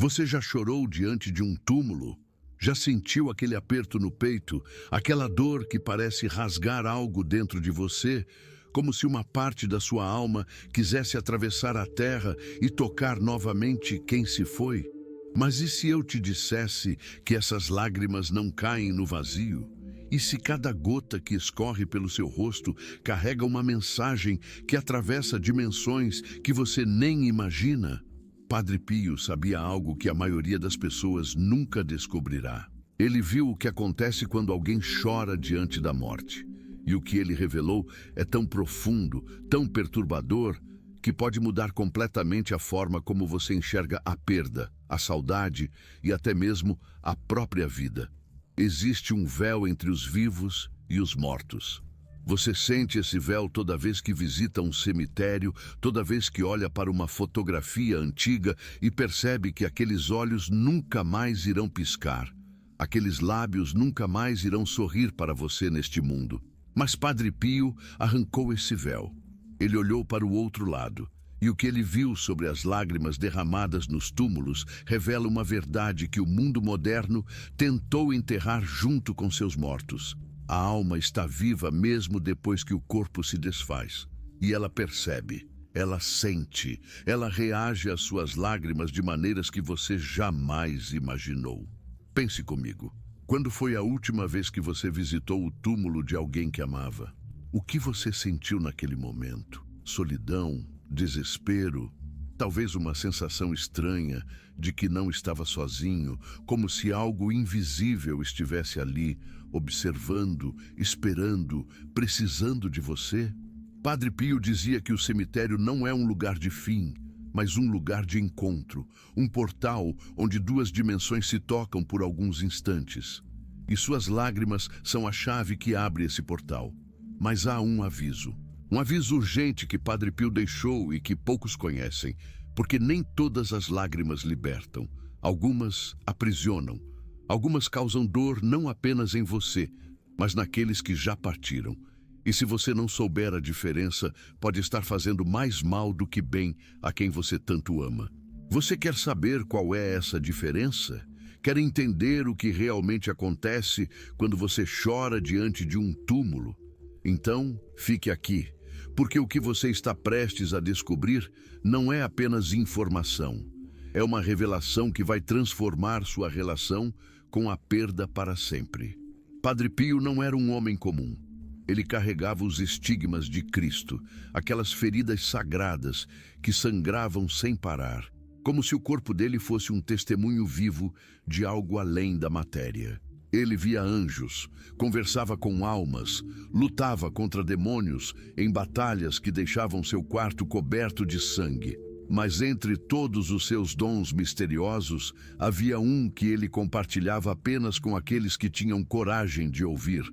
Você já chorou diante de um túmulo? Já sentiu aquele aperto no peito, aquela dor que parece rasgar algo dentro de você, como se uma parte da sua alma quisesse atravessar a terra e tocar novamente quem se foi? Mas e se eu te dissesse que essas lágrimas não caem no vazio? E se cada gota que escorre pelo seu rosto carrega uma mensagem que atravessa dimensões que você nem imagina? Padre Pio sabia algo que a maioria das pessoas nunca descobrirá. Ele viu o que acontece quando alguém chora diante da morte. E o que ele revelou é tão profundo, tão perturbador, que pode mudar completamente a forma como você enxerga a perda, a saudade e até mesmo a própria vida. Existe um véu entre os vivos e os mortos. Você sente esse véu toda vez que visita um cemitério, toda vez que olha para uma fotografia antiga e percebe que aqueles olhos nunca mais irão piscar. Aqueles lábios nunca mais irão sorrir para você neste mundo. Mas Padre Pio arrancou esse véu. Ele olhou para o outro lado, e o que ele viu sobre as lágrimas derramadas nos túmulos revela uma verdade que o mundo moderno tentou enterrar junto com seus mortos. A alma está viva mesmo depois que o corpo se desfaz. E ela percebe, ela sente, ela reage às suas lágrimas de maneiras que você jamais imaginou. Pense comigo. Quando foi a última vez que você visitou o túmulo de alguém que amava? O que você sentiu naquele momento? Solidão? Desespero? Talvez uma sensação estranha de que não estava sozinho, como se algo invisível estivesse ali, observando, esperando, precisando de você? Padre Pio dizia que o cemitério não é um lugar de fim, mas um lugar de encontro, um portal onde duas dimensões se tocam por alguns instantes. E suas lágrimas são a chave que abre esse portal. Mas há um aviso urgente que Padre Pio deixou e que poucos conhecem, porque nem todas as lágrimas libertam. Algumas aprisionam. Algumas causam dor não apenas em você, mas naqueles que já partiram. E se você não souber a diferença, pode estar fazendo mais mal do que bem a quem você tanto ama. Você quer saber qual é essa diferença? Quer entender o que realmente acontece quando você chora diante de um túmulo? Então, fique aqui, porque o que você está prestes a descobrir não é apenas informação. É uma revelação que vai transformar sua relação com a perda para sempre. Padre Pio não era um homem comum. Ele carregava os estigmas de Cristo, aquelas feridas sagradas que sangravam sem parar, como se o corpo dele fosse um testemunho vivo de algo além da matéria. Ele via anjos, conversava com almas, lutava contra demônios em batalhas que deixavam seu quarto coberto de sangue. Mas entre todos os seus dons misteriosos, havia um que ele compartilhava apenas com aqueles que tinham coragem de ouvir: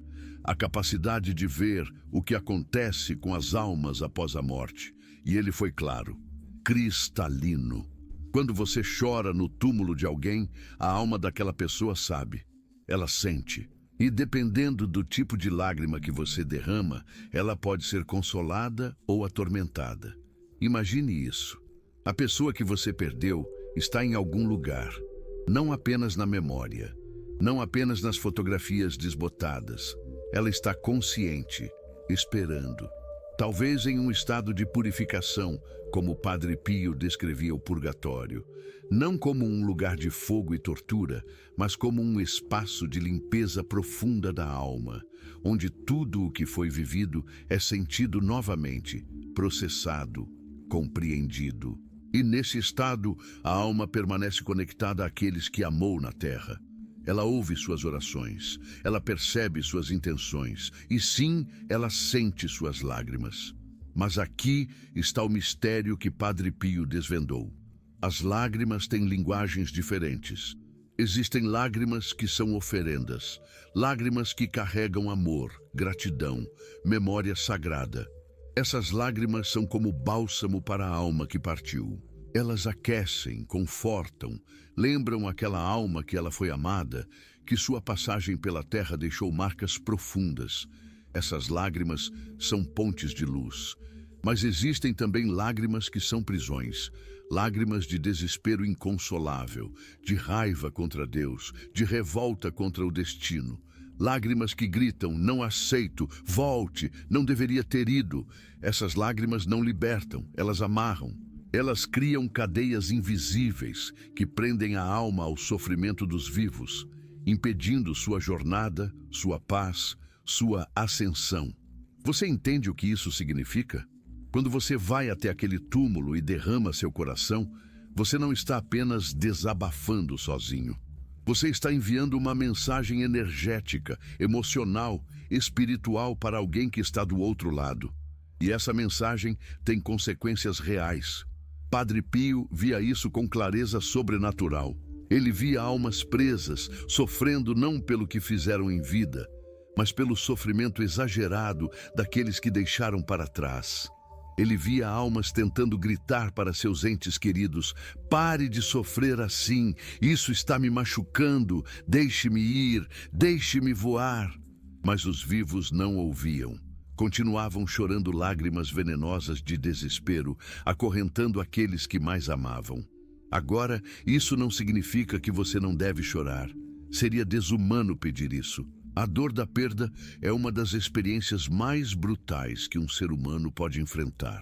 a capacidade de ver o que acontece com as almas após a morte. E ele foi claro, cristalino. Quando você chora no túmulo de alguém, a alma daquela pessoa sabe. Ela sente. E dependendo do tipo de lágrima que você derrama, ela pode ser consolada ou atormentada. Imagine isso. A pessoa que você perdeu está em algum lugar, não apenas na memória, não apenas nas fotografias desbotadas. Ela está consciente, esperando. Talvez em um estado de purificação, como o Padre Pio descrevia o purgatório. Não como um lugar de fogo e tortura, mas como um espaço de limpeza profunda da alma, onde tudo o que foi vivido é sentido novamente, processado, compreendido. E nesse estado, a alma permanece conectada àqueles que amou na terra. Ela ouve suas orações, ela percebe suas intenções, e sim, ela sente suas lágrimas. Mas aqui está o mistério que Padre Pio desvendou. As lágrimas têm linguagens diferentes. Existem lágrimas que são oferendas, lágrimas que carregam amor, gratidão, memória sagrada. Essas lágrimas são como bálsamo para a alma que partiu. Elas aquecem, confortam, lembram aquela alma que ela foi amada, que sua passagem pela terra deixou marcas profundas. Essas lágrimas são pontes de luz. Mas existem também lágrimas que são prisões, lágrimas de desespero inconsolável, de raiva contra Deus, de revolta contra o destino. Lágrimas que gritam, não aceito, volte, não deveria ter ido. Essas lágrimas não libertam, elas amarram. Elas criam cadeias invisíveis que prendem a alma ao sofrimento dos vivos, impedindo sua jornada, sua paz, sua ascensão. Você entende o que isso significa? Quando você vai até aquele túmulo e derrama seu coração, você não está apenas desabafando sozinho. Você está enviando uma mensagem energética, emocional, espiritual para alguém que está do outro lado. E essa mensagem tem consequências reais. Padre Pio via isso com clareza sobrenatural. Ele via almas presas, sofrendo não pelo que fizeram em vida, mas pelo sofrimento exagerado daqueles que deixaram para trás. Ele via almas tentando gritar para seus entes queridos: pare de sofrer assim, isso está me machucando, deixe-me ir, deixe-me voar. Mas os vivos não ouviam. Continuavam chorando lágrimas venenosas de desespero, acorrentando aqueles que mais amavam. Agora, isso não significa que você não deve chorar. Seria desumano pedir isso. A dor da perda é uma das experiências mais brutais que um ser humano pode enfrentar.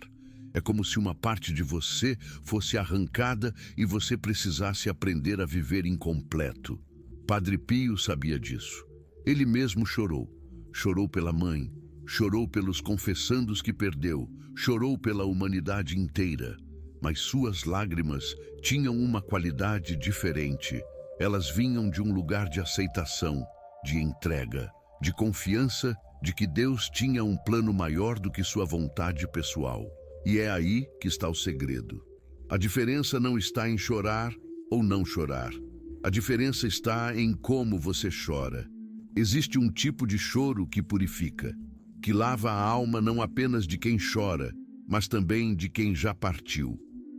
É como se uma parte de você fosse arrancada e você precisasse aprender a viver incompleto. Padre Pio sabia disso. Ele mesmo chorou. Chorou pela mãe, chorou pelos confessandos que perdeu, chorou pela humanidade inteira. Mas suas lágrimas tinham uma qualidade diferente. Elas vinham de um lugar de aceitação, de entrega, de confiança de que Deus tinha um plano maior do que sua vontade pessoal. E é aí que está o segredo. A diferença não está em chorar ou não chorar. A diferença está em como você chora. Existe um tipo de choro que purifica, que lava a alma não apenas de quem chora, mas também de quem já partiu.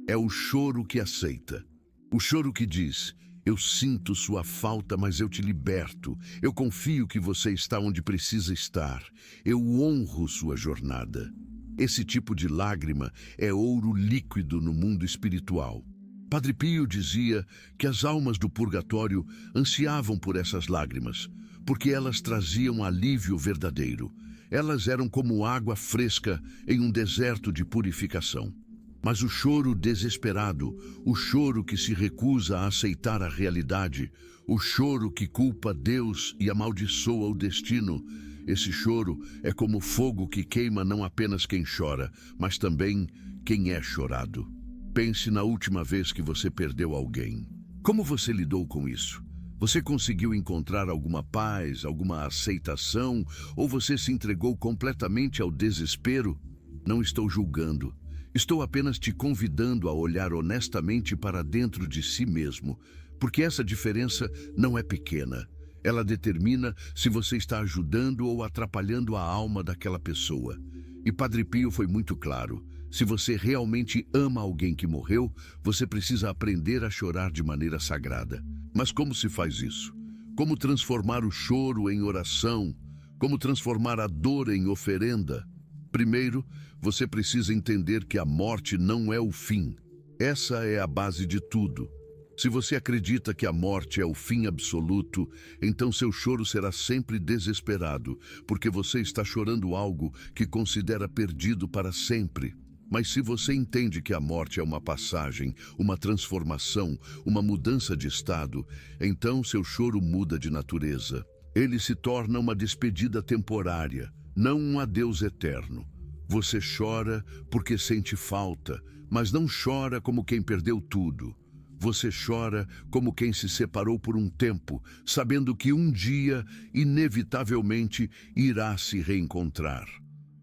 É o choro que aceita. O choro que diz: eu sinto sua falta, mas eu te liberto. Eu confio que você está onde precisa estar. Eu honro sua jornada. Esse tipo de lágrima é ouro líquido no mundo espiritual. Padre Pio dizia que as almas do purgatório ansiavam por essas lágrimas, porque elas traziam alívio verdadeiro. Elas eram como água fresca em um deserto de purificação. Mas o choro desesperado, o choro que se recusa a aceitar a realidade, o choro que culpa Deus e amaldiçoa o destino, esse choro é como fogo que queima não apenas quem chora, mas também quem é chorado. Pense na última vez que você perdeu alguém. Como você lidou com isso? Você conseguiu encontrar alguma paz, alguma aceitação, ou você se entregou completamente ao desespero? Não estou julgando. Estou apenas te convidando a olhar honestamente para dentro de si mesmo, porque essa diferença não é pequena. Ela determina se você está ajudando ou atrapalhando a alma daquela pessoa. E Padre Pio foi muito claro. Se você realmente ama alguém que morreu, você precisa aprender a chorar de maneira sagrada. Mas como se faz isso? Como transformar o choro em oração? Como transformar a dor em oferenda? Primeiro, você precisa entender que a morte não é o fim. Essa é a base de tudo. Se você acredita que a morte é o fim absoluto, então seu choro será sempre desesperado, porque você está chorando algo que considera perdido para sempre. Mas se você entende que a morte é uma passagem, uma transformação, uma mudança de estado, então seu choro muda de natureza. Ele se torna uma despedida temporária, não um adeus eterno. Você chora porque sente falta, mas não chora como quem perdeu tudo. Você chora como quem se separou por um tempo, sabendo que um dia, inevitavelmente, irá se reencontrar.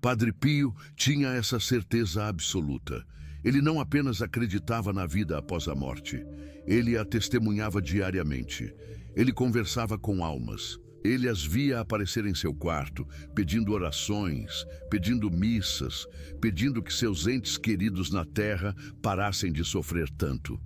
Padre Pio tinha essa certeza absoluta. Ele não apenas acreditava na vida após a morte, ele a testemunhava diariamente. Ele conversava com almas. Ele as via aparecer em seu quarto, pedindo orações, pedindo missas, pedindo que seus entes queridos na terra parassem de sofrer tanto.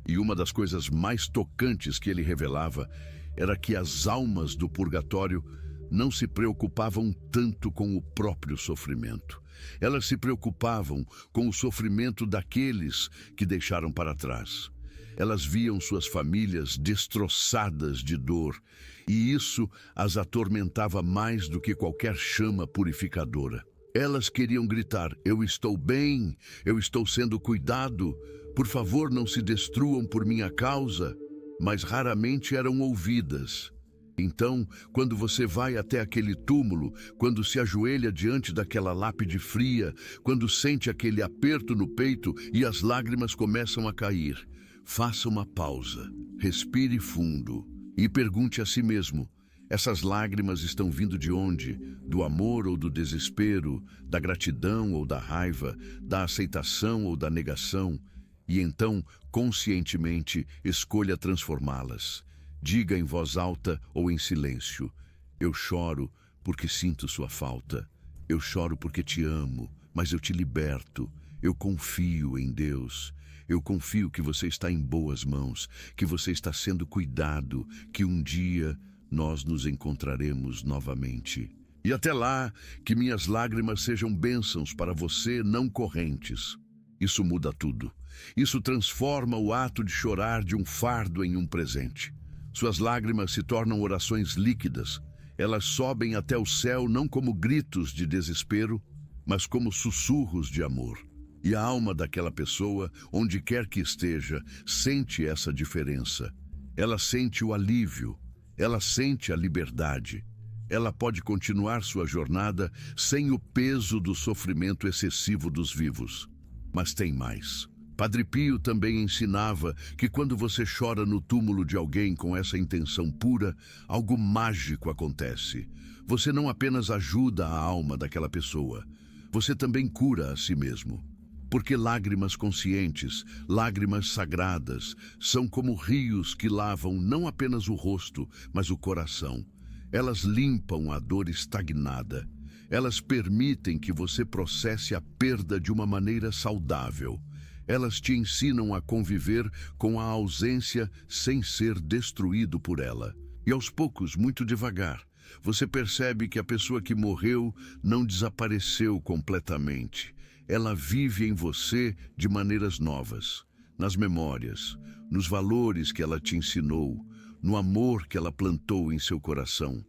E uma das coisas mais tocantes que ele revelava era que as almas do purgatório não se preocupavam tanto com o próprio sofrimento. Elas se preocupavam com o sofrimento daqueles que deixaram para trás. Elas viam suas famílias destroçadas de dor, e isso as atormentava mais do que qualquer chama purificadora. Elas queriam gritar: eu estou bem, eu estou sendo cuidado, por favor não se destruam por minha causa, mas raramente eram ouvidas. Então, quando você vai até aquele túmulo, quando se ajoelha diante daquela lápide fria, quando sente aquele aperto no peito e as lágrimas começam a cair, faça uma pausa, respire fundo e pergunte a si mesmo: essas lágrimas estão vindo de onde? Do amor ou do desespero, da gratidão ou da raiva, da aceitação ou da negação? E então, conscientemente, escolha transformá-las. Diga em voz alta ou em silêncio: eu choro porque sinto sua falta. Eu choro porque te amo, mas eu te liberto. Eu confio em Deus. Eu confio que você está em boas mãos, que você está sendo cuidado, que um dia nós nos encontraremos novamente. E até lá, que minhas lágrimas sejam bênçãos para você, não correntes. Isso muda tudo. Isso transforma o ato de chorar de um fardo em um presente. Suas lágrimas se tornam orações líquidas. Elas sobem até o céu não como gritos de desespero, mas como sussurros de amor. E a alma daquela pessoa, onde quer que esteja, sente essa diferença. Ela sente o alívio, ela sente a liberdade. Ela pode continuar sua jornada sem o peso do sofrimento excessivo dos vivos. Mas tem mais. Padre Pio também ensinava que quando você chora no túmulo de alguém com essa intenção pura, algo mágico acontece. Você não apenas ajuda a alma daquela pessoa, você também cura a si mesmo. Porque lágrimas conscientes, lágrimas sagradas, são como rios que lavam não apenas o rosto, mas o coração. Elas limpam a dor estagnada. Elas permitem que você processe a perda de uma maneira saudável. Elas te ensinam a conviver com a ausência sem ser destruído por ela. E aos poucos, muito devagar, você percebe que a pessoa que morreu não desapareceu completamente. Ela vive em você de maneiras novas, nas memórias, nos valores que ela te ensinou, no amor que ela plantou em seu coração.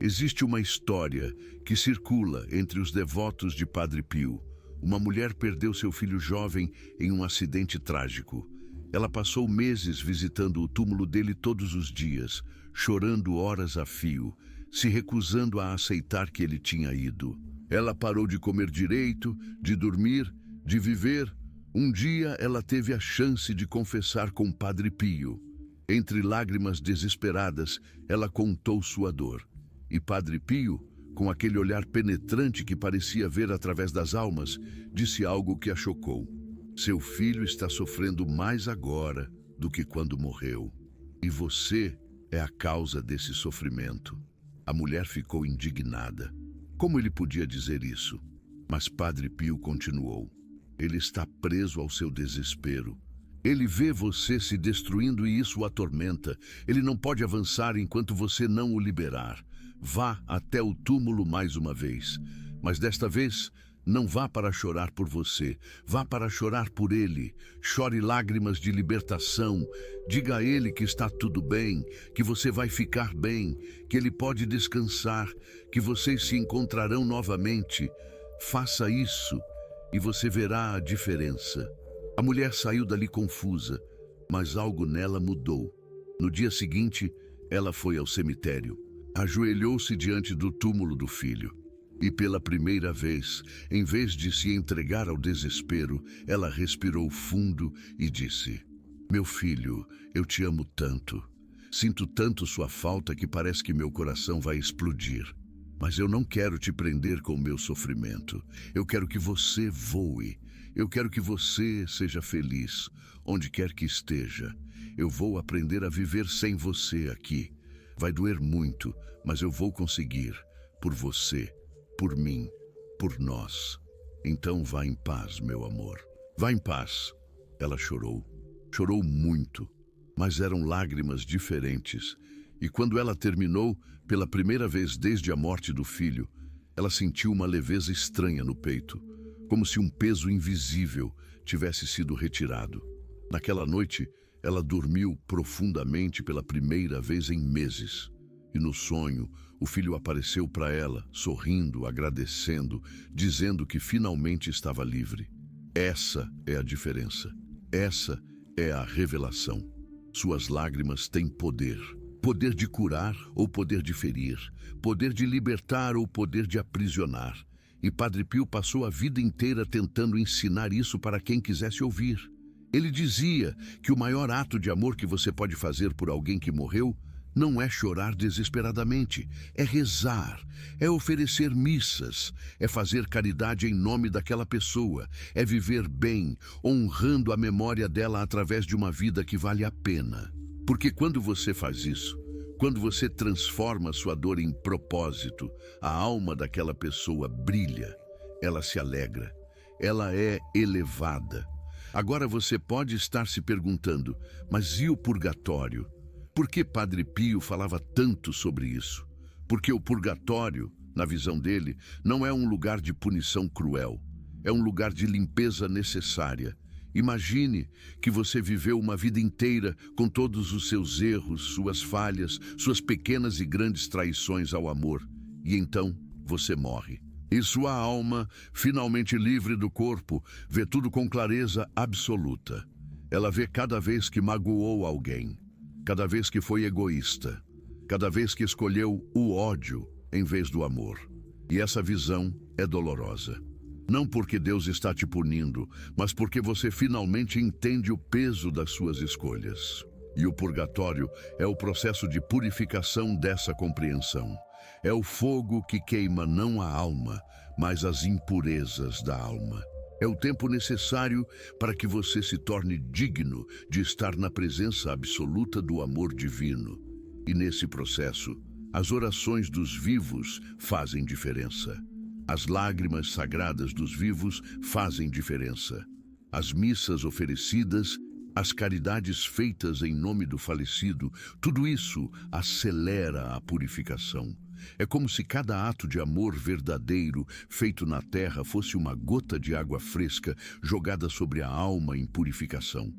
Existe uma história que circula entre os devotos de Padre Pio. Uma mulher perdeu seu filho jovem em um acidente trágico. Ela passou meses visitando o túmulo dele todos os dias, chorando horas a fio, se recusando a aceitar que ele tinha ido. Ela parou de comer direito, de dormir, de viver. Um dia ela teve a chance de confessar com Padre Pio. Entre lágrimas desesperadas, ela contou sua dor. E Padre Pio, com aquele olhar penetrante que parecia ver através das almas, disse algo que a chocou. Seu filho está sofrendo mais agora do que quando morreu. E você é a causa desse sofrimento. A mulher ficou indignada. Como ele podia dizer isso? Mas Padre Pio continuou. Ele está preso ao seu desespero. Ele vê você se destruindo e isso o atormenta. Ele não pode avançar enquanto você não o liberar. Vá até o túmulo mais uma vez. Mas desta vez, não vá para chorar por você. Vá para chorar por ele. Chore lágrimas de libertação. Diga a ele que está tudo bem, que você vai ficar bem, que ele pode descansar, que vocês se encontrarão novamente. Faça isso e você verá a diferença. A mulher saiu dali confusa, mas algo nela mudou. No dia seguinte, ela foi ao cemitério. Ajoelhou-se diante do túmulo do filho. E pela primeira vez, em vez de se entregar ao desespero, ela respirou fundo e disse: meu filho, eu te amo tanto. Sinto tanto sua falta que parece que meu coração vai explodir. Mas eu não quero te prender com o meu sofrimento. Eu quero que você voe. Eu quero que você seja feliz, onde quer que esteja. Eu vou aprender a viver sem você aqui. Vai doer muito, mas eu vou conseguir. Por você, por mim, por nós. Então vá em paz, meu amor. Vá em paz. Ela chorou. Chorou muito, mas eram lágrimas diferentes. E quando ela terminou, pela primeira vez desde a morte do filho, Ela sentiu uma leveza estranha no peito, como se um peso invisível tivesse sido retirado. Naquela noite, ela dormiu profundamente pela primeira vez em meses. E no sonho, o filho apareceu para ela, sorrindo, agradecendo, dizendo que finalmente estava livre. Essa é a diferença. Essa é a revelação. Suas lágrimas têm poder. Poder de curar ou poder de ferir. Poder de libertar ou poder de aprisionar. E Padre Pio passou a vida inteira tentando ensinar isso para quem quisesse ouvir. Ele dizia que o maior ato de amor que você pode fazer por alguém que morreu não é chorar desesperadamente, é rezar, é oferecer missas, é fazer caridade em nome daquela pessoa, é viver bem, honrando a memória dela através de uma vida que vale a pena. Porque quando você faz isso, quando você transforma sua dor em propósito, a alma daquela pessoa brilha, ela se alegra, ela é elevada. Agora você pode estar se perguntando, mas e o purgatório? Por que Padre Pio falava tanto sobre isso? Porque o purgatório, na visão dele, não é um lugar de punição cruel. É um lugar de limpeza necessária. Imagine que você viveu uma vida inteira com todos os seus erros, suas falhas, suas pequenas e grandes traições ao amor. E então você morre. E sua alma, finalmente livre do corpo, vê tudo com clareza absoluta. Ela vê cada vez que magoou alguém, cada vez que foi egoísta, cada vez que escolheu o ódio em vez do amor. E essa visão é dolorosa. Não porque Deus está te punindo, mas porque você finalmente entende o peso das suas escolhas. E o purgatório é o processo de purificação dessa compreensão. É o fogo que queima não a alma, mas as impurezas da alma. É o tempo necessário para que você se torne digno de estar na presença absoluta do amor divino. E nesse processo, as orações dos vivos fazem diferença. As lágrimas sagradas dos vivos fazem diferença. As missas oferecidas, as caridades feitas em nome do falecido, tudo isso acelera a purificação. É como se cada ato de amor verdadeiro feito na terra fosse uma gota de água fresca jogada sobre a alma em purificação.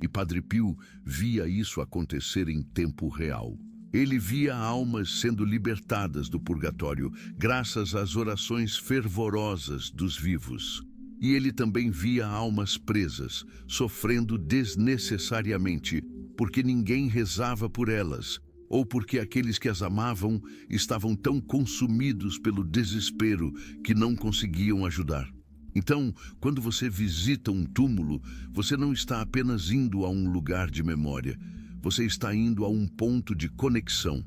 E Padre Pio via isso acontecer em tempo real. Ele via almas sendo libertadas do purgatório graças às orações fervorosas dos vivos. E ele também via almas presas, sofrendo desnecessariamente, porque ninguém rezava por elas, ou porque aqueles que as amavam estavam tão consumidos pelo desespero que não conseguiam ajudar. Então, quando você visita um túmulo, você não está apenas indo a um lugar de memória, você está indo a um ponto de conexão,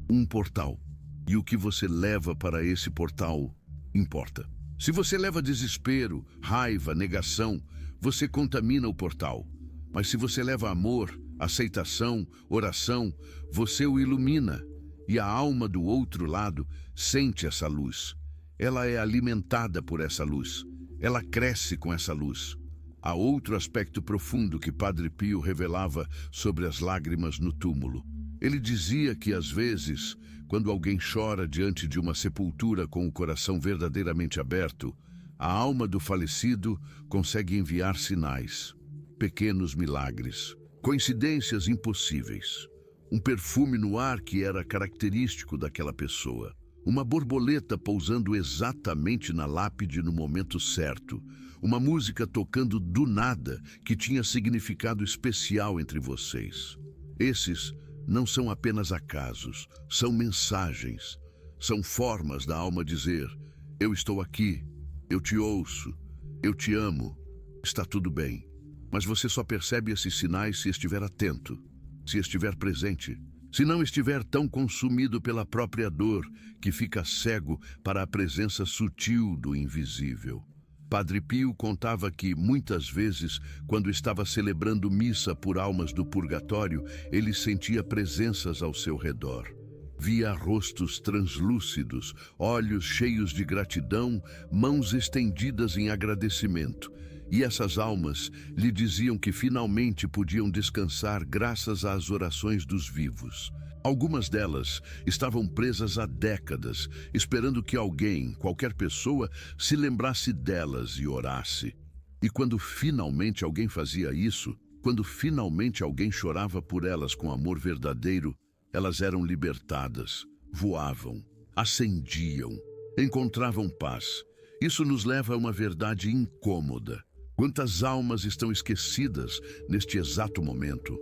um portal. E o que você leva para esse portal importa. Se você leva desespero, raiva, negação, você contamina o portal. Mas se você leva amor, aceitação, oração, você o ilumina. E a alma do outro lado sente essa luz. Ela é alimentada por essa luz. Ela cresce com essa luz. Há outro aspecto profundo que Padre Pio revelava sobre as lágrimas no túmulo. Ele dizia que, às vezes, quando alguém chora diante de uma sepultura com o coração verdadeiramente aberto, a alma do falecido consegue enviar sinais, pequenos milagres, coincidências impossíveis. Um perfume no ar que era característico daquela pessoa. Uma borboleta pousando exatamente na lápide no momento certo. Uma música tocando do nada que tinha significado especial entre vocês. Esses não são apenas acasos, são mensagens. São formas da alma dizer: eu estou aqui, eu te ouço, eu te amo, está tudo bem. Mas você só percebe esses sinais se estiver atento, se estiver presente. Se não estiver tão consumido pela própria dor que fica cego para a presença sutil do invisível. Padre Pio contava que, muitas vezes, quando estava celebrando missa por almas do purgatório, ele sentia presenças ao seu redor. Via rostos translúcidos, olhos cheios de gratidão, mãos estendidas em agradecimento. E essas almas lhe diziam que finalmente podiam descansar graças às orações dos vivos. Algumas delas estavam presas há décadas, esperando que alguém, qualquer pessoa, se lembrasse delas e orasse. E quando finalmente alguém fazia isso, quando finalmente alguém chorava por elas com amor verdadeiro, elas eram libertadas, voavam, ascendiam, encontravam paz. Isso nos leva a uma verdade incômoda. Quantas almas estão esquecidas neste exato momento?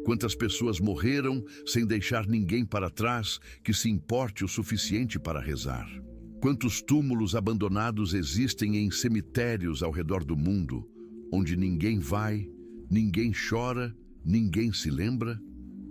Quantas pessoas morreram sem deixar ninguém para trás que se importe o suficiente para rezar? Quantos túmulos abandonados existem em cemitérios ao redor do mundo, onde ninguém vai, ninguém chora, ninguém se lembra?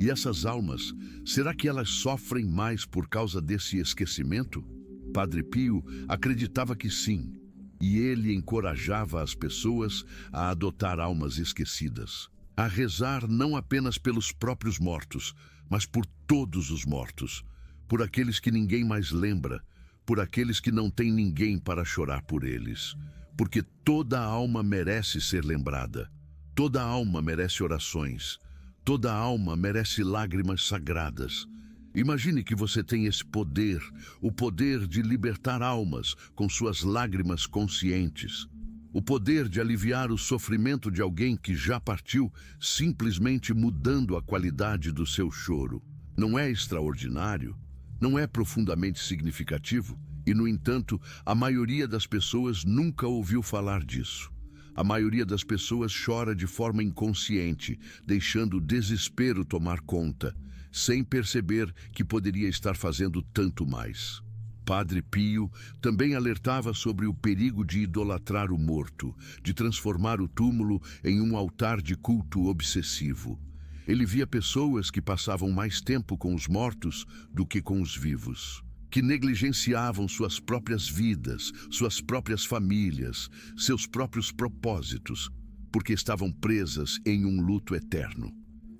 E essas almas, será que elas sofrem mais por causa desse esquecimento? Padre Pio acreditava que sim, e ele encorajava as pessoas a adotar almas esquecidas, a rezar não apenas pelos próprios mortos, mas por todos os mortos, por aqueles que ninguém mais lembra, por aqueles que não têm ninguém para chorar por eles, porque toda alma merece ser lembrada, toda alma merece orações, toda alma merece lágrimas sagradas. Imagine que você tem esse poder, o poder de libertar almas com suas lágrimas conscientes, o poder de aliviar o sofrimento de alguém que já partiu, simplesmente mudando a qualidade do seu choro. Não é extraordinário? Não é profundamente significativo? E, no entanto, a maioria das pessoas nunca ouviu falar disso. A maioria das pessoas chora de forma inconsciente, deixando o desespero tomar conta, sem perceber que poderia estar fazendo tanto mais. Padre Pio também alertava sobre o perigo de idolatrar o morto, de transformar o túmulo em um altar de culto obsessivo. Ele via pessoas que passavam mais tempo com os mortos do que com os vivos, que negligenciavam suas próprias vidas, suas próprias famílias, seus próprios propósitos, porque estavam presas em um luto eterno.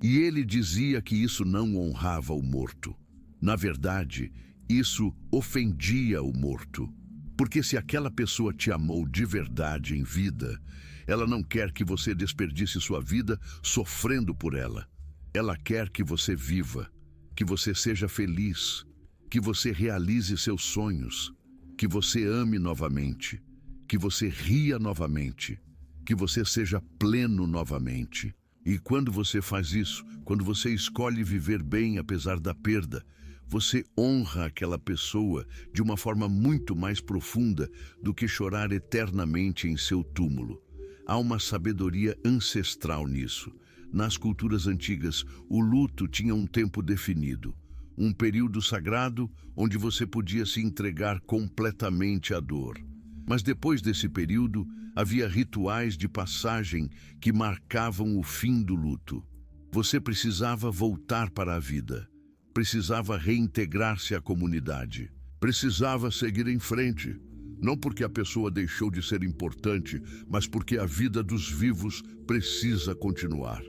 E ele dizia que isso não honrava o morto. Na verdade, isso ofendia o morto. Porque se aquela pessoa te amou de verdade em vida, ela não quer que você desperdice sua vida sofrendo por ela. Ela quer que você viva, que você seja feliz, que você realize seus sonhos, que você ame novamente, que você ria novamente, que você seja pleno novamente. E quando você faz isso, quando você escolhe viver bem apesar da perda, você honra aquela pessoa de uma forma muito mais profunda do que chorar eternamente em seu túmulo. Há uma sabedoria ancestral nisso. Nas culturas antigas, o luto tinha um tempo definido, um período sagrado onde você podia se entregar completamente à dor. Mas depois desse período, havia rituais de passagem que marcavam o fim do luto. Você precisava voltar para a vida, precisava reintegrar-se à comunidade, precisava seguir em frente, não porque a pessoa deixou de ser importante, mas porque a vida dos vivos precisa continuar.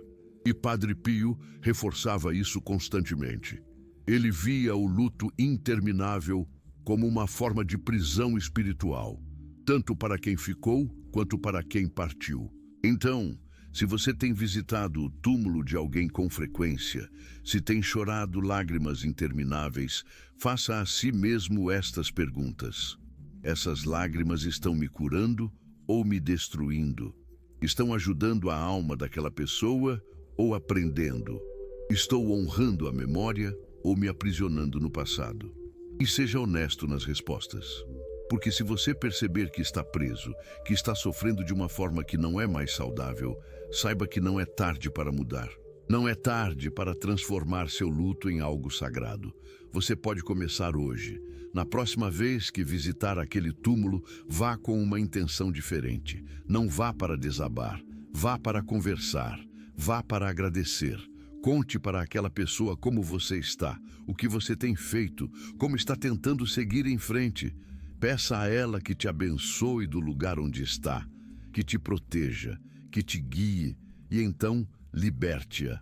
E Padre Pio reforçava isso constantemente. Ele via o luto interminável como uma forma de prisão espiritual, tanto para quem ficou quanto para quem partiu. Então, se você tem visitado o túmulo de alguém com frequência, se tem chorado lágrimas intermináveis, faça a si mesmo estas perguntas. Essas lágrimas estão me curando ou me destruindo? Estão ajudando a alma daquela pessoa ou aprendendo? Estou honrando a memória ou me aprisionando no passado? E seja honesto nas respostas. Porque se você perceber que está preso, que está sofrendo de uma forma que não é mais saudável, saiba que não é tarde para mudar. Não é tarde para transformar seu luto em algo sagrado. Você pode começar hoje. Na próxima vez que visitar aquele túmulo, vá com uma intenção diferente. Não vá para desabar, vá para conversar, vá para agradecer. Conte para aquela pessoa como você está, o que você tem feito, como está tentando seguir em frente. Peça a ela que te abençoe do lugar onde está, que te proteja, que te guie e então liberte-a.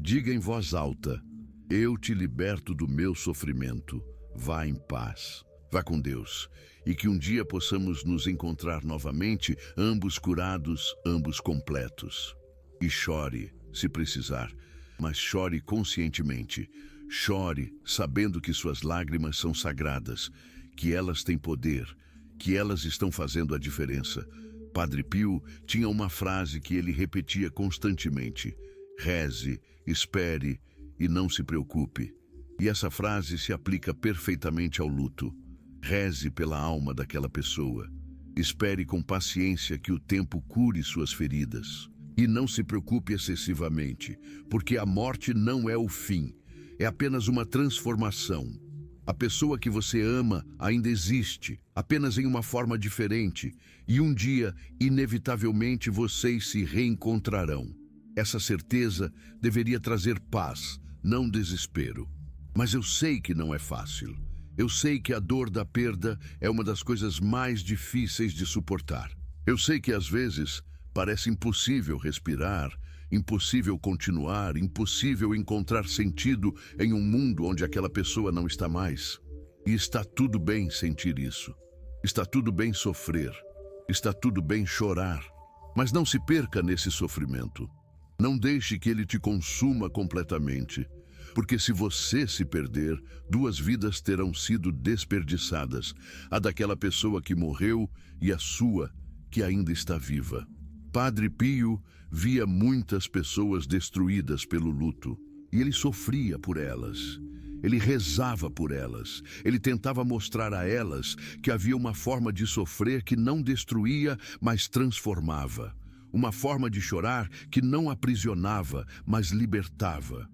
Diga em voz alta: eu te liberto do meu sofrimento, vá em paz. Vá com Deus e que um dia possamos nos encontrar novamente, ambos curados, ambos completos. E chore, se precisar, mas chore conscientemente. Chore sabendo que suas lágrimas são sagradas, que elas têm poder, que elas estão fazendo a diferença. Padre Pio tinha uma frase que ele repetia constantemente: reze, espere e não se preocupe. E essa frase se aplica perfeitamente ao luto. Reze pela alma daquela pessoa. Espere com paciência que o tempo cure suas feridas. E não se preocupe excessivamente, porque a morte não é o fim, é apenas uma transformação. A pessoa que você ama ainda existe, apenas em uma forma diferente, e um dia, inevitavelmente, vocês se reencontrarão. Essa certeza deveria trazer paz, não desespero. Mas eu sei que não é fácil. Eu sei que a dor da perda é uma das coisas mais difíceis de suportar. Eu sei que às vezes parece impossível respirar, impossível continuar, impossível encontrar sentido em um mundo onde aquela pessoa não está mais. E está tudo bem sentir isso. Está tudo bem sofrer. Está tudo bem chorar. Mas não se perca nesse sofrimento. Não deixe que ele te consuma completamente. Porque se você se perder, 2 vidas terão sido desperdiçadas. A daquela pessoa que morreu e a sua, que ainda está viva. Padre Pio via muitas pessoas destruídas pelo luto e ele sofria por elas. Ele rezava por elas. Ele tentava mostrar a elas que havia uma forma de sofrer que não destruía, mas transformava. Uma forma de chorar que não aprisionava, mas libertava.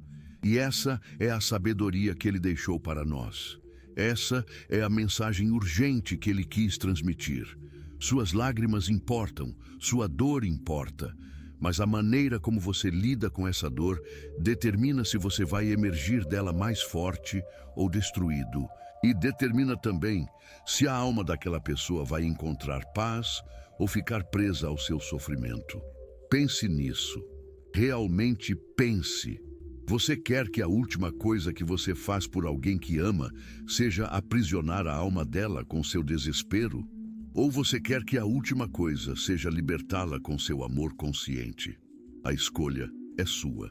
E essa é a sabedoria que ele deixou para nós. Essa é a mensagem urgente que ele quis transmitir. Suas lágrimas importam, sua dor importa, mas a maneira como você lida com essa dor determina se você vai emergir dela mais forte ou destruído, e determina também se a alma daquela pessoa vai encontrar paz ou ficar presa ao seu sofrimento. Pense nisso. Realmente pense. Você quer que a última coisa que você faz por alguém que ama seja aprisionar a alma dela com seu desespero? Ou você quer que a última coisa seja libertá-la com seu amor consciente? A escolha é sua.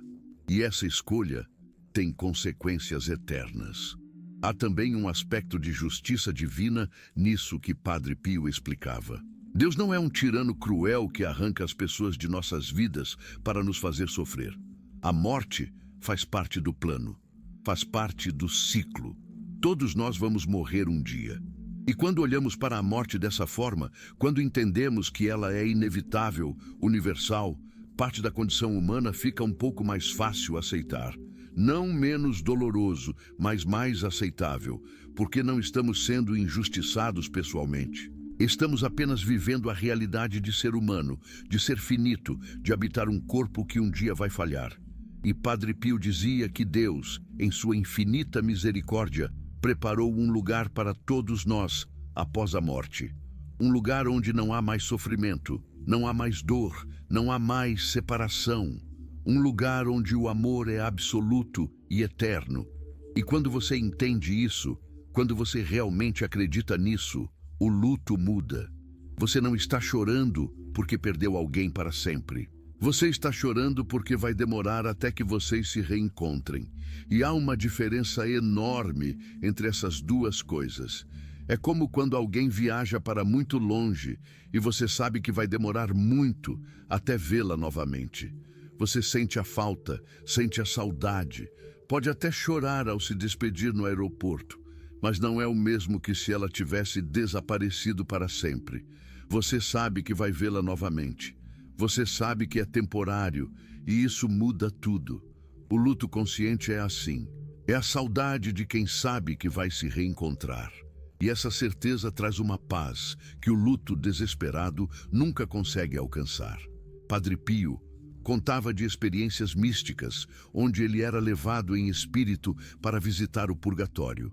E essa escolha tem consequências eternas. Há também um aspecto de justiça divina nisso que Padre Pio explicava. Deus não é um tirano cruel que arranca as pessoas de nossas vidas para nos fazer sofrer. A morte faz parte do plano, faz parte do ciclo. Todos nós vamos morrer um dia. E quando olhamos para a morte dessa forma, quando entendemos que ela é inevitável, universal, parte da condição humana, fica um pouco mais fácil aceitar. Não menos doloroso, mas mais aceitável, porque não estamos sendo injustiçados pessoalmente. Estamos apenas vivendo a realidade de ser humano, de ser finito, de habitar um corpo que um dia vai falhar. E Padre Pio dizia que Deus, em sua infinita misericórdia, preparou um lugar para todos nós após a morte. Um lugar onde não há mais sofrimento, não há mais dor, não há mais separação. Um lugar onde o amor é absoluto e eterno. E quando você entende isso, quando você realmente acredita nisso, o luto muda. Você não está chorando porque perdeu alguém para sempre. Você está chorando porque vai demorar até que vocês se reencontrem. E há uma diferença enorme entre essas duas coisas. É como quando alguém viaja para muito longe e você sabe que vai demorar muito até vê-la novamente. Você sente a falta, sente a saudade, pode até chorar ao se despedir no aeroporto, mas não é o mesmo que se ela tivesse desaparecido para sempre. Você sabe que vai vê-la novamente. Você sabe que é temporário e isso muda tudo. O luto consciente é assim. É a saudade de quem sabe que vai se reencontrar. E essa certeza traz uma paz que o luto desesperado nunca consegue alcançar. Padre Pio contava de experiências místicas, onde ele era levado em espírito para visitar o purgatório.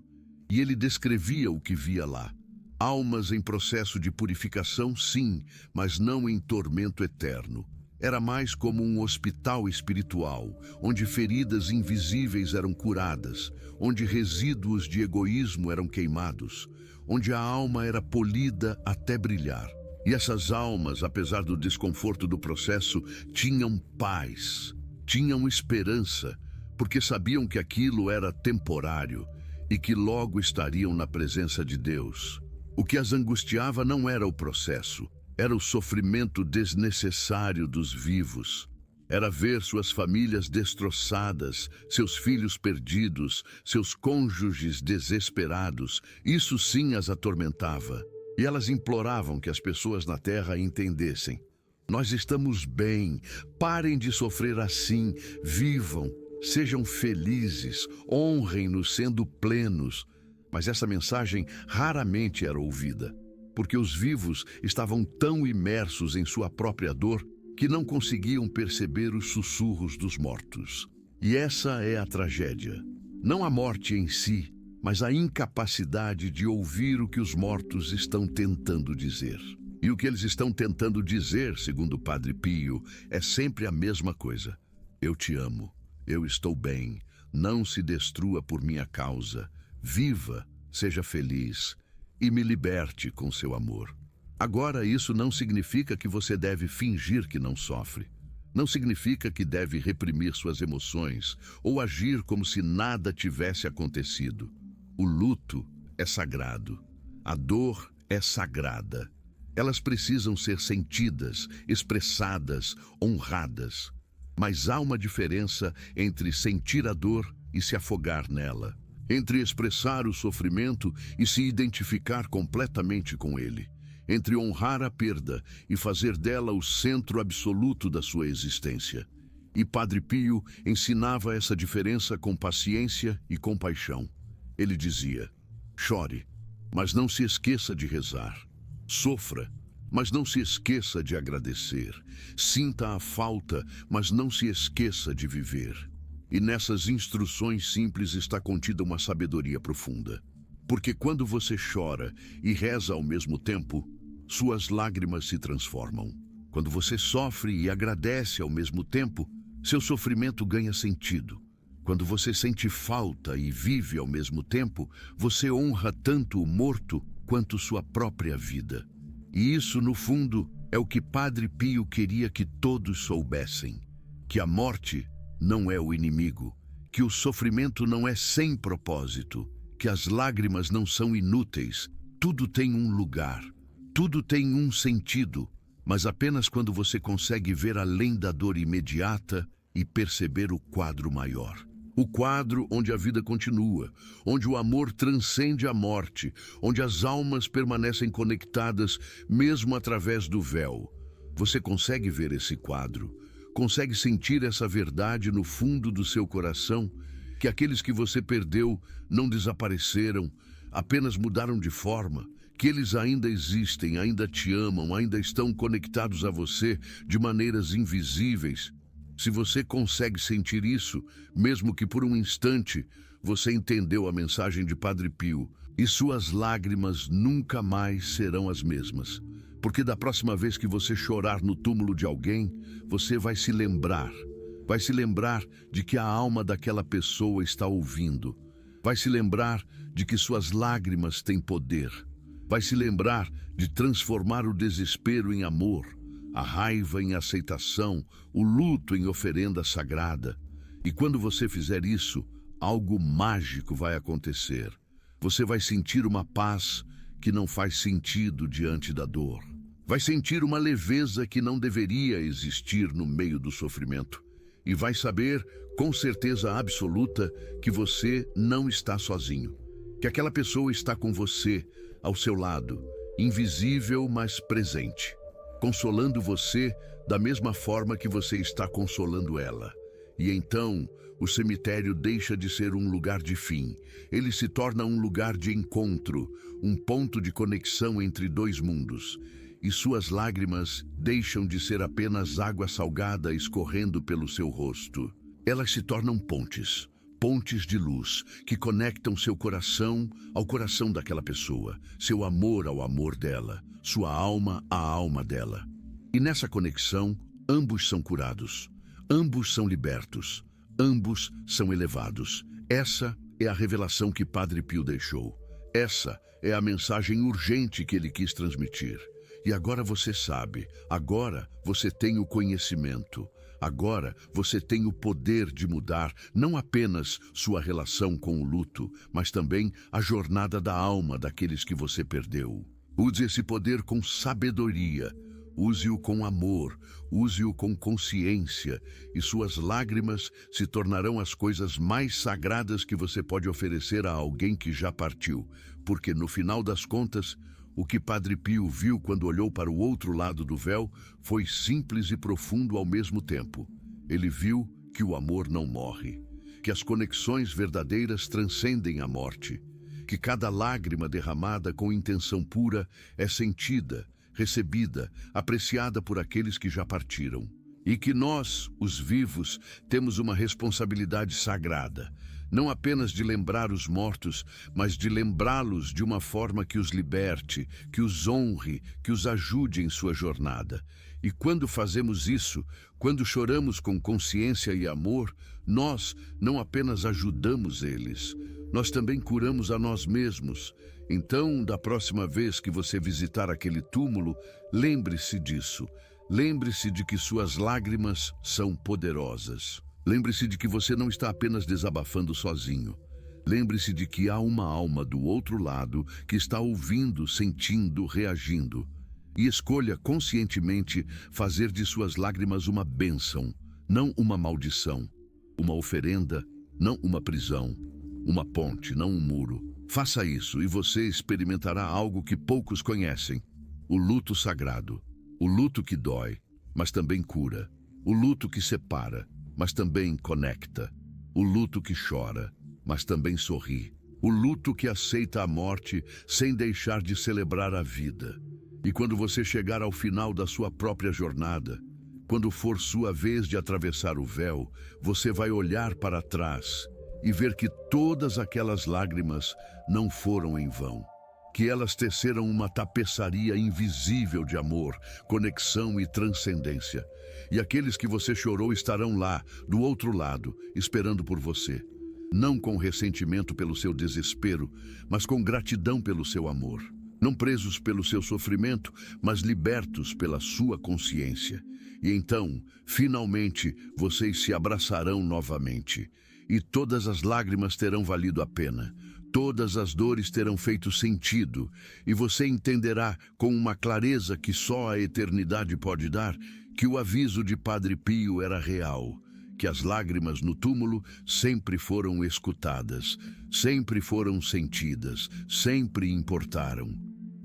E ele descrevia o que via lá. Almas em processo de purificação, sim, mas não em tormento eterno. Era mais como um hospital espiritual, onde feridas invisíveis eram curadas, onde resíduos de egoísmo eram queimados, onde a alma era polida até brilhar. E essas almas, apesar do desconforto do processo, tinham paz, tinham esperança, porque sabiam que aquilo era temporário e que logo estariam na presença de Deus. O que as angustiava não era o processo, era o sofrimento desnecessário dos vivos. Era ver suas famílias destroçadas, seus filhos perdidos, seus cônjuges desesperados. Isso sim as atormentava. E elas imploravam que as pessoas na terra entendessem. Nós estamos bem, parem de sofrer assim, vivam, sejam felizes, honrem-nos sendo plenos. Mas essa mensagem raramente era ouvida, porque os vivos estavam tão imersos em sua própria dor que não conseguiam perceber os sussurros dos mortos. E essa é a tragédia. Não a morte em si, mas a incapacidade de ouvir o que os mortos estão tentando dizer. E o que eles estão tentando dizer, segundo o Padre Pio, é sempre a mesma coisa. Eu te amo, eu estou bem, não se destrua por minha causa, viva, seja feliz e me liberte com seu amor. Agora, isso não significa que você deve fingir que não sofre. Não significa que deve reprimir suas emoções ou agir como se nada tivesse acontecido. O luto é sagrado. A dor é sagrada. Elas precisam ser sentidas, expressadas, honradas. Mas há uma diferença entre sentir a dor e se afogar nela, entre expressar o sofrimento e se identificar completamente com ele, entre honrar a perda e fazer dela o centro absoluto da sua existência. E Padre Pio ensinava essa diferença com paciência e compaixão. Ele dizia: chore, mas não se esqueça de rezar. Sofra, mas não se esqueça de agradecer. Sinta a falta, mas não se esqueça de viver. E nessas instruções simples está contida uma sabedoria profunda. Porque quando você chora e reza ao mesmo tempo, suas lágrimas se transformam. Quando você sofre e agradece ao mesmo tempo, seu sofrimento ganha sentido. Quando você sente falta e vive ao mesmo tempo, você honra tanto o morto quanto sua própria vida. E isso, no fundo, é o que Padre Pio queria que todos soubessem. Que a morte não é o inimigo, que o sofrimento não é sem propósito, que as lágrimas não são inúteis. Tudo tem um lugar, tudo tem um sentido, mas apenas quando você consegue ver além da dor imediata e perceber o quadro maior. O quadro onde a vida continua, onde o amor transcende a morte, onde as almas permanecem conectadas mesmo através do véu. Você consegue ver esse quadro, consegue sentir essa verdade no fundo do seu coração, que aqueles que você perdeu não desapareceram, apenas mudaram de forma, que eles ainda existem, ainda te amam, ainda estão conectados a você de maneiras invisíveis. Se você consegue sentir isso, mesmo que por um instante, você entendeu a mensagem de Padre Pio, e suas lágrimas nunca mais serão as mesmas. Porque da próxima vez que você chorar no túmulo de alguém, você vai se lembrar de que a alma daquela pessoa está ouvindo. Vai se lembrar de que suas lágrimas têm poder. Vai se lembrar de transformar o desespero em amor, a raiva em aceitação, o luto em oferenda sagrada. E quando você fizer isso, algo mágico vai acontecer. Você vai sentir uma paz que não faz sentido diante da dor. Vai sentir uma leveza que não deveria existir no meio do sofrimento. E vai saber, com certeza absoluta, que você não está sozinho. Que aquela pessoa está com você, ao seu lado, invisível, mas presente, consolando você da mesma forma que você está consolando ela. E então, o cemitério deixa de ser um lugar de fim. Ele se torna um lugar de encontro, um ponto de conexão entre dois mundos. E suas lágrimas deixam de ser apenas água salgada escorrendo pelo seu rosto. Elas se tornam pontes de luz que conectam seu coração ao coração daquela pessoa, seu amor ao amor dela, sua alma à alma dela. E nessa conexão, ambos são curados, ambos são libertos, ambos são elevados. Essa é a revelação que Padre Pio deixou. Essa é a mensagem urgente que ele quis transmitir. E agora você sabe, agora você tem o conhecimento, agora você tem o poder de mudar não apenas sua relação com o luto, mas também a jornada da alma daqueles que você perdeu. Use esse poder com sabedoria, use-o com amor, use-o com consciência, e suas lágrimas se tornarão as coisas mais sagradas que você pode oferecer a alguém que já partiu, porque no final das contas, o que Padre Pio viu quando olhou para o outro lado do véu foi simples e profundo ao mesmo tempo. Ele viu que o amor não morre, que as conexões verdadeiras transcendem a morte, que cada lágrima derramada com intenção pura é sentida, recebida, apreciada por aqueles que já partiram. E que nós, os vivos, temos uma responsabilidade sagrada, não apenas de lembrar os mortos, mas de lembrá-los de uma forma que os liberte, que os honre, que os ajude em sua jornada. E quando fazemos isso, quando choramos com consciência e amor, nós não apenas ajudamos eles, nós também curamos a nós mesmos. Então, da próxima vez que você visitar aquele túmulo, lembre-se disso. Lembre-se de que suas lágrimas são poderosas. Lembre-se de que você não está apenas desabafando sozinho. Lembre-se de que há uma alma do outro lado que está ouvindo, sentindo, reagindo. E escolha conscientemente fazer de suas lágrimas uma bênção, não uma maldição. Uma oferenda, não uma prisão. Uma ponte, não um muro. Faça isso e você experimentará algo que poucos conhecem. O luto sagrado. O luto que dói, mas também cura. O luto que separa, mas também conecta. O luto que chora, mas também sorri. O luto que aceita a morte sem deixar de celebrar a vida. E quando você chegar ao final da sua própria jornada, quando for sua vez de atravessar o véu, você vai olhar para trás e ver que todas aquelas lágrimas não foram em vão. Que elas teceram uma tapeçaria invisível de amor, conexão e transcendência. E aqueles que você chorou estarão lá, do outro lado, esperando por você. Não com ressentimento pelo seu desespero, mas com gratidão pelo seu amor. Não presos pelo seu sofrimento, mas libertos pela sua consciência. E então, finalmente, vocês se abraçarão novamente. E todas as lágrimas terão valido a pena. Todas as dores terão feito sentido, e você entenderá com uma clareza que só a eternidade pode dar, que o aviso de Padre Pio era real, que as lágrimas no túmulo sempre foram escutadas, sempre foram sentidas, sempre importaram,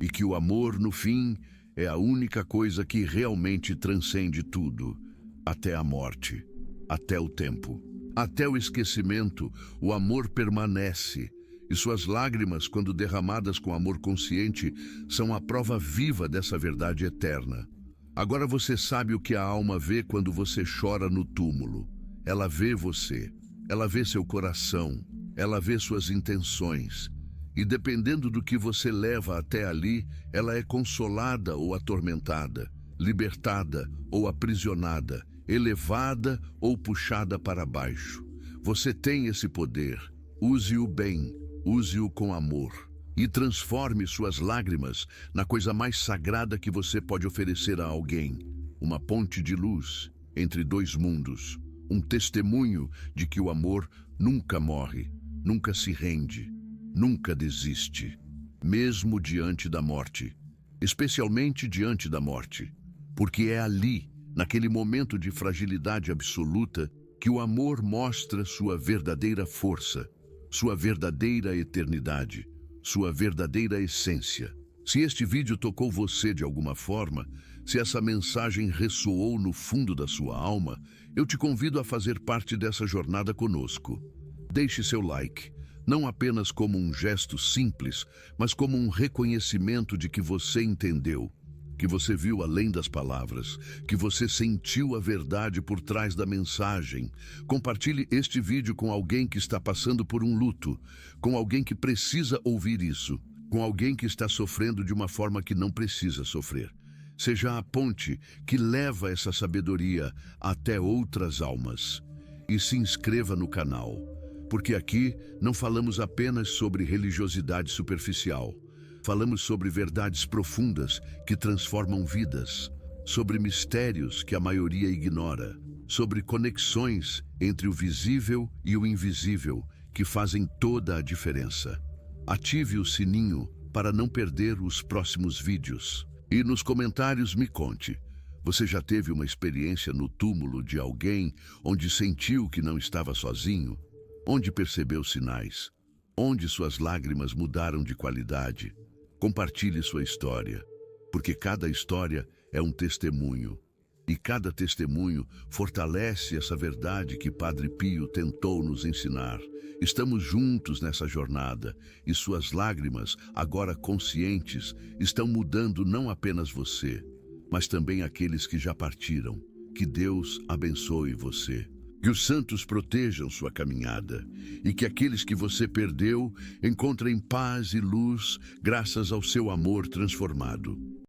e que o amor, no fim, é a única coisa que realmente transcende tudo, até a morte, até o tempo, até o esquecimento, o amor permanece. E suas lágrimas, quando derramadas com amor consciente, são a prova viva dessa verdade eterna. Agora você sabe o que a alma vê quando você chora no túmulo. Ela vê você, ela vê seu coração, ela vê suas intenções. E dependendo do que você leva até ali, ela é consolada ou atormentada, libertada ou aprisionada, elevada ou puxada para baixo. Você tem esse poder. Use-o bem. Use-o com amor e transforme suas lágrimas na coisa mais sagrada que você pode oferecer a alguém. Uma ponte de luz entre dois mundos. Um testemunho de que o amor nunca morre, nunca se rende, nunca desiste. Mesmo diante da morte. Especialmente diante da morte. Porque é ali, naquele momento de fragilidade absoluta, que o amor mostra sua verdadeira força. Sua verdadeira eternidade, sua verdadeira essência. Se este vídeo tocou você de alguma forma, se essa mensagem ressoou no fundo da sua alma, eu te convido a fazer parte dessa jornada conosco. Deixe seu like, não apenas como um gesto simples, mas como um reconhecimento de que você entendeu, que você viu além das palavras, que você sentiu a verdade por trás da mensagem. Compartilhe este vídeo com alguém que está passando por um luto, com alguém que precisa ouvir isso, com alguém que está sofrendo de uma forma que não precisa sofrer. Seja a ponte que leva essa sabedoria até outras almas. E se inscreva no canal, porque aqui não falamos apenas sobre religiosidade superficial. Falamos sobre verdades profundas que transformam vidas, sobre mistérios que a maioria ignora, sobre conexões entre o visível e o invisível que fazem toda a diferença. Ative o sininho para não perder os próximos vídeos. E nos comentários me conte, você já teve uma experiência no túmulo de alguém onde sentiu que não estava sozinho? Onde percebeu sinais? Onde suas lágrimas mudaram de qualidade? Compartilhe sua história, porque cada história é um testemunho. E cada testemunho fortalece essa verdade que Padre Pio tentou nos ensinar. Estamos juntos nessa jornada e suas lágrimas, agora conscientes, estão mudando não apenas você, mas também aqueles que já partiram. Que Deus abençoe você. Que os santos protejam sua caminhada e que aqueles que você perdeu encontrem paz e luz graças ao seu amor transformado.